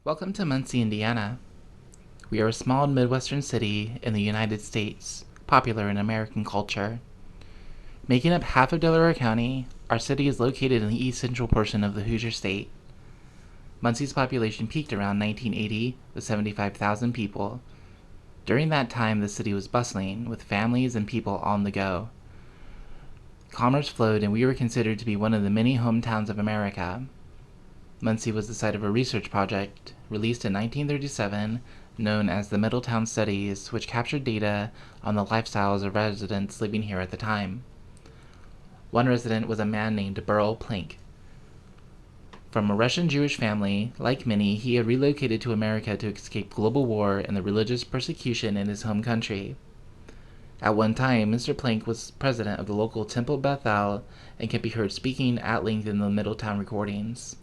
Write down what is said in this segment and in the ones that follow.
Welcome to Muncie, Indiana. We are a small Midwestern city in the United States, popular in American culture. Making up half of Delaware County, our city is located in the east central portion of the Hoosier State. Muncie's population peaked around 1980 with 75,000 people. During that time, the city was bustling, with families and people on the go. Commerce flowed, and we were considered to be one of the many hometowns of America. Muncie was the site of a research project released in 1937 known as the Middletown Studies, which captured data on the lifestyles of residents living here at the time. One resident was a man named Burl Plank. From a Russian Jewish family, like many, he had relocated to America to escape global war and the religious persecution in his home country. At one time, Mr. Plank was president of the local Temple Bethel and can be heard speaking at length in the Middletown recordings.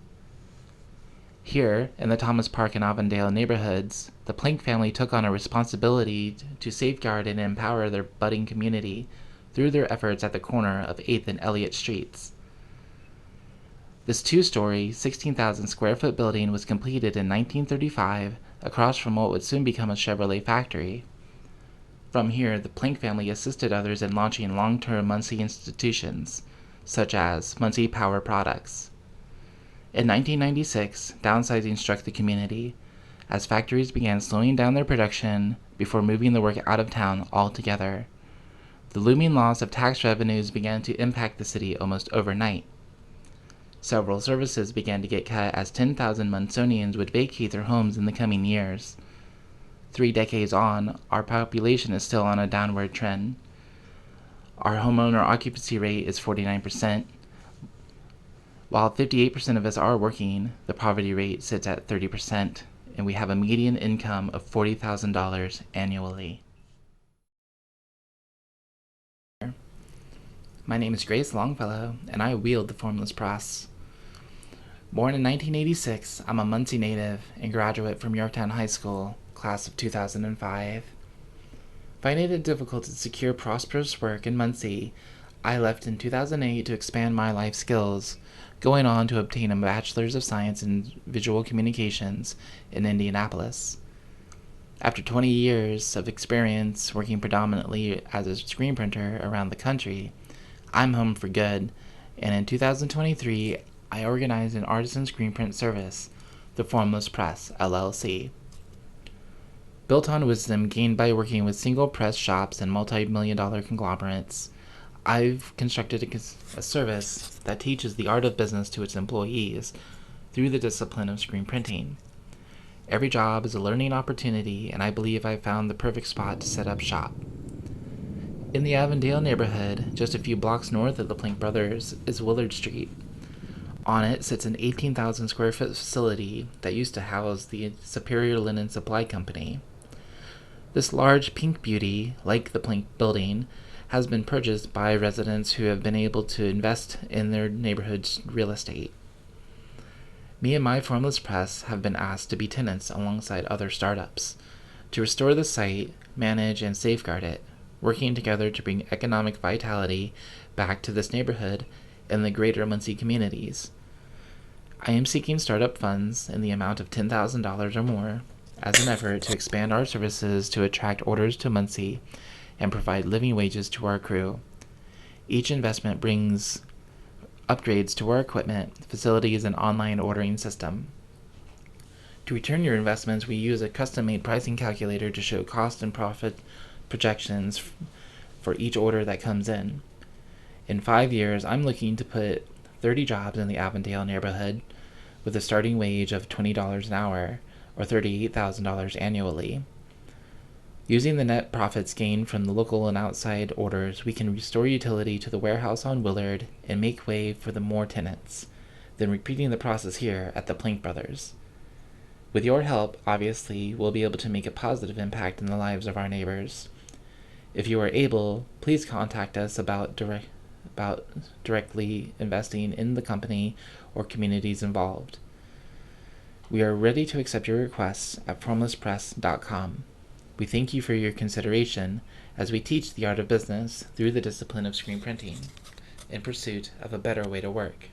Here, in the Thomas Park and Avondale neighborhoods, the Plank family took on a responsibility to safeguard and empower their budding community through their efforts at the corner of 8th and Elliott Streets. This two-story, 16,000 square foot building was completed in 1935 across from what would soon become a Chevrolet factory. From here, the Plank family assisted others in launching long-term Muncie institutions, such as Muncie Power Products. In 1996, downsizing struck the community, as factories began slowing down their production before moving the work out of town altogether. The looming loss of tax revenues began to impact the city almost overnight. Several services began to get cut as 10,000 Munsonians would vacate their homes in the coming years. 3 decades on, our population is still on a downward trend. Our homeowner occupancy rate is 49%. While 58% of us are working, the poverty rate sits at 30%, and we have a median income of $40,000 annually. My name is Grace Longfellow, and I wield the Formless Press. Born in 1986, I'm a Muncie native and graduate from Yorktown High School, class of 2005. Finding it difficult to secure prosperous work in Muncie, I left in 2008 to expand my life skills, going on to obtain a Bachelor's of Science in Visual Communications in Indianapolis. After 20 years of experience working predominantly as a screen printer around the country, I'm home for good, and in 2023, I organized an artisan screen print service, the Formless Press, LLC. Built on wisdom gained by working with single press shops and multi-million-dollar conglomerates, I've constructed a service that teaches the art of business to its employees through the discipline of screen printing. Every job is a learning opportunity, and I believe I've found the perfect spot to set up shop. In the Avondale neighborhood, just a few blocks north of the Plank Brothers, is Willard Street. On it sits an 18,000 square foot facility that used to house the Superior Linen Supply Company. This large pink beauty, like the Plank building, has been purchased by residents who have been able to invest in their neighborhood's real estate. Me and my Formless Press have been asked to be tenants alongside other startups, to restore the site, manage and safeguard it, working together to bring economic vitality back to this neighborhood and the greater Muncie communities. I am seeking startup funds in the amount of $10,000 or more as an effort to expand our services to attract orders to Muncie and provide living wages to our crew. Each investment brings upgrades to our equipment, facilities, and online ordering system. To return your investments, we use a custom-made pricing calculator to show cost and profit projections for each order that comes in. In 5 years, I'm looking to put 30 jobs in the Avondale neighborhood with a starting wage of $20 an hour, or $38,000 annually. Using the net profits gained from the local and outside orders, we can restore utility to the warehouse on Willard and make way for the more tenants, then repeating the process here at the Plank Brothers. With your help, obviously, we'll be able to make a positive impact in the lives of our neighbors. If you are able, please contact us about directly investing in the company or communities involved. We are ready to accept your requests at formlesspress.com. We thank you for your consideration as we teach the art of business through the discipline of screen printing in pursuit of a better way to work.